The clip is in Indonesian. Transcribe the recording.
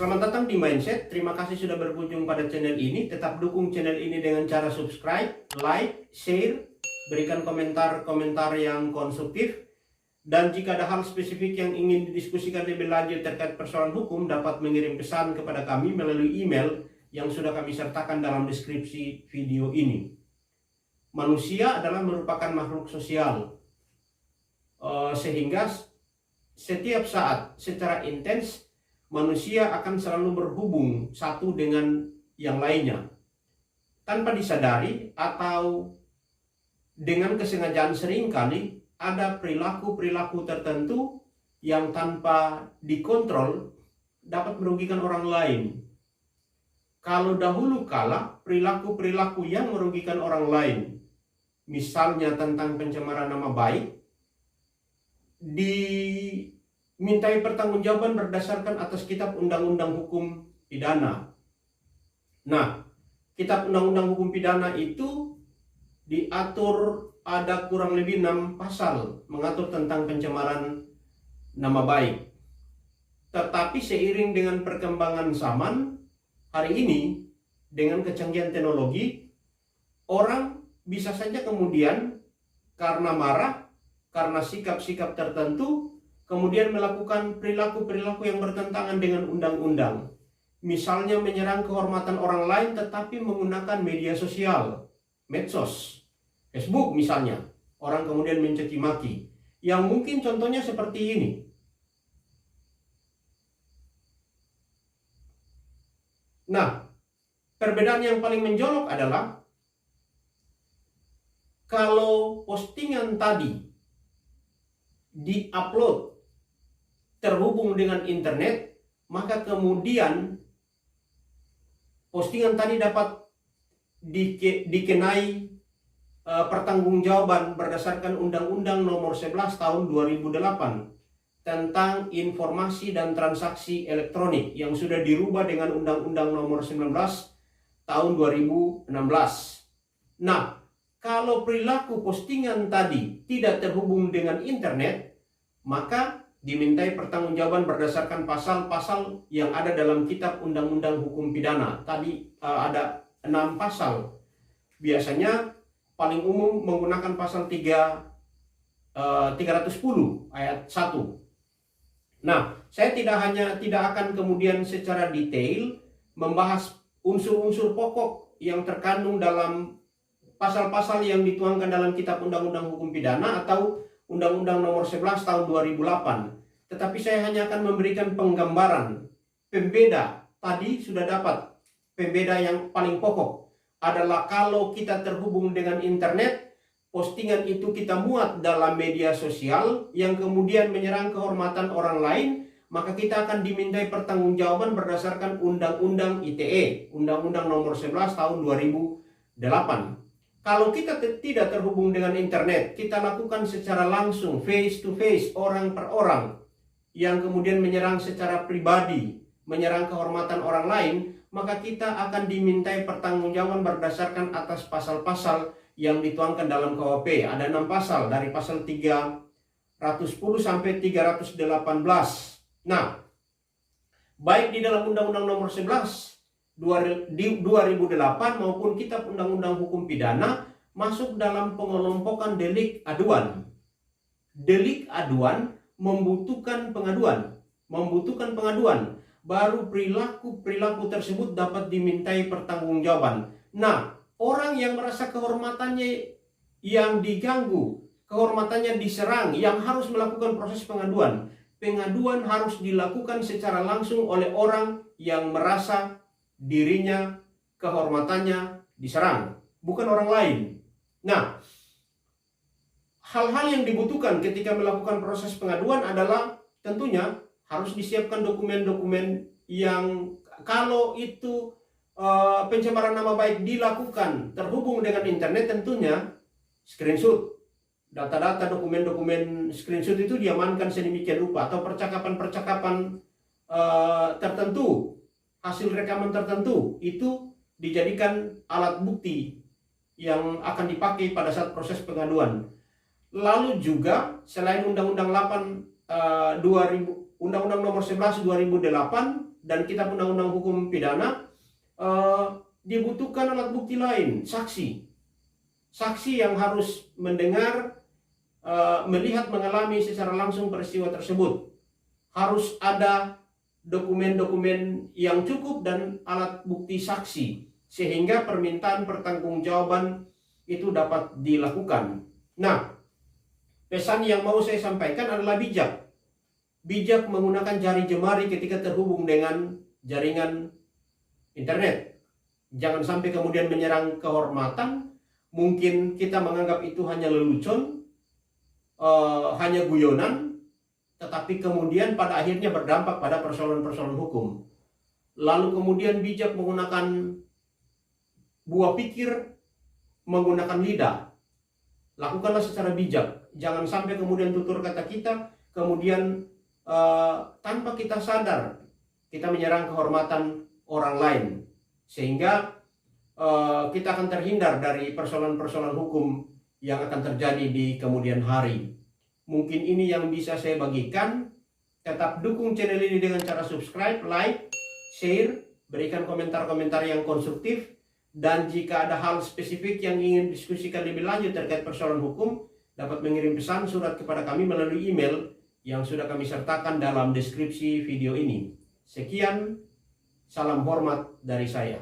Selamat datang di Mindset. Terima kasih sudah berkunjung pada channel ini. Tetap dukung channel ini dengan cara subscribe, like, share, berikan komentar-komentar yang konstruktif. Dan jika ada hal spesifik yang ingin didiskusikan lebih lanjut terkait persoalan hukum, dapat mengirim pesan kepada kami melalui email yang sudah kami sertakan dalam deskripsi video ini. Manusia adalah merupakan makhluk sosial, sehingga setiap saat secara intens manusia akan selalu berhubung satu dengan yang lainnya. Tanpa disadari atau dengan kesengajaan, seringkali ada perilaku-perilaku tertentu yang tanpa dikontrol dapat merugikan orang lain. Kalau dahulu kala perilaku-perilaku yang merugikan orang lain, misalnya tentang pencemaran nama baik, dimintai pertanggungjawaban berdasarkan atas kitab undang-undang hukum pidana. Nah, kitab undang-undang hukum pidana itu diatur ada kurang lebih 6 pasal mengatur tentang pencemaran nama baik. Tetapi seiring dengan perkembangan zaman hari ini, dengan kecanggihan teknologi, orang bisa saja kemudian karena marah, karena sikap-sikap tertentu, kemudian melakukan perilaku-perilaku yang bertentangan dengan undang-undang. Misalnya menyerang kehormatan orang lain tetapi menggunakan media sosial, medsos, Facebook misalnya. Orang kemudian mencaci maki. Yang mungkin contohnya seperti ini. Nah, perbedaan yang paling mencolok adalah kalau postingan tadi di-upload terhubung dengan internet, maka kemudian postingan tadi dapat dikenai pertanggungjawaban berdasarkan Undang-Undang Nomor 11 Tahun 2008 tentang informasi dan transaksi elektronik yang sudah dirubah dengan Undang-Undang Nomor 19 Tahun 2016. Nah, kalau perilaku postingan tadi tidak terhubung dengan internet, maka dimintai pertanggungjawaban berdasarkan pasal-pasal yang ada dalam kitab undang-undang hukum pidana. Tadi ada 6 pasal. Biasanya paling umum menggunakan pasal 310 ayat 1. Nah, saya tidak akan kemudian secara detail membahas unsur-unsur pokok yang terkandung dalam pasal-pasal yang dituangkan dalam kitab undang-undang hukum pidana atau Undang-Undang Nomor 11 Tahun 2008. Tetapi saya hanya akan memberikan penggambaran. Pembeda tadi sudah dapat. Pembeda yang paling pokok adalah kalau kita terhubung dengan internet, postingan itu kita muat dalam media sosial yang kemudian menyerang kehormatan orang lain, maka kita akan dimintai pertanggungjawaban berdasarkan Undang-Undang ITE, Undang-Undang Nomor 11 Tahun 2008. Kalau kita tidak terhubung dengan internet, kita lakukan secara langsung, face to face, orang per orang, yang kemudian menyerang secara pribadi, menyerang kehormatan orang lain, maka kita akan dimintai pertanggungjawaban berdasarkan atas pasal-pasal yang dituangkan dalam KUHP. Ada 6 pasal, dari pasal 310 sampai 318. Nah, baik di dalam Undang-Undang Nomor 11 2008 maupun kitab undang-undang hukum pidana masuk dalam pengelompokan delik aduan. Delik aduan membutuhkan pengaduan. Baru perilaku tersebut dapat dimintai pertanggungjawaban. Nah, orang yang merasa kehormatannya yang diganggu, kehormatannya diserang, yang harus melakukan proses pengaduan. Pengaduan harus dilakukan secara langsung oleh orang yang merasa dirinya, kehormatannya diserang, bukan orang lain. Nah, hal-hal yang dibutuhkan ketika melakukan proses pengaduan adalah tentunya harus disiapkan dokumen-dokumen yang kalau itu pencemaran nama baik dilakukan terhubung dengan internet, tentunya screenshot, data-data dokumen-dokumen screenshot itu diamankan sedemikian rupa, atau percakapan-percakapan tertentu, hasil rekaman tertentu itu dijadikan alat bukti yang akan dipakai pada saat proses pengaduan. Lalu juga selain Undang-Undang 8 Undang-Undang Nomor 11 2008 dan Kitab Undang-Undang Hukum Pidana, dibutuhkan alat bukti lain, saksi. Saksi yang harus mendengar, melihat, mengalami secara langsung peristiwa tersebut. Harus ada dokumen-dokumen yang cukup dan alat bukti saksi, sehingga permintaan pertanggungjawaban itu dapat dilakukan. Nah, pesan yang mau saya sampaikan adalah bijak. Bijak menggunakan jari jemari ketika terhubung dengan jaringan internet. Jangan sampai kemudian menyerang kehormatan. Mungkin kita menganggap itu hanya lelucon, hanya guyonan, tetapi kemudian pada akhirnya berdampak pada persoalan-persoalan hukum. Lalu kemudian bijak menggunakan buah pikir, menggunakan lidah. Lakukanlah secara bijak. Jangan sampai kemudian tutur kata kita, kemudian tanpa kita sadar, kita menyerang kehormatan orang lain. Sehingga kita akan terhindar dari persoalan-persoalan hukum yang akan terjadi di kemudian hari. Mungkin ini yang bisa saya bagikan. Tetap dukung channel ini dengan cara subscribe, like, share, berikan komentar-komentar yang konstruktif. Dan jika ada hal spesifik yang ingin diskusikan lebih lanjut terkait persoalan hukum, dapat mengirim pesan surat kepada kami melalui email yang sudah kami sertakan dalam deskripsi video ini. Sekian, salam hormat dari saya.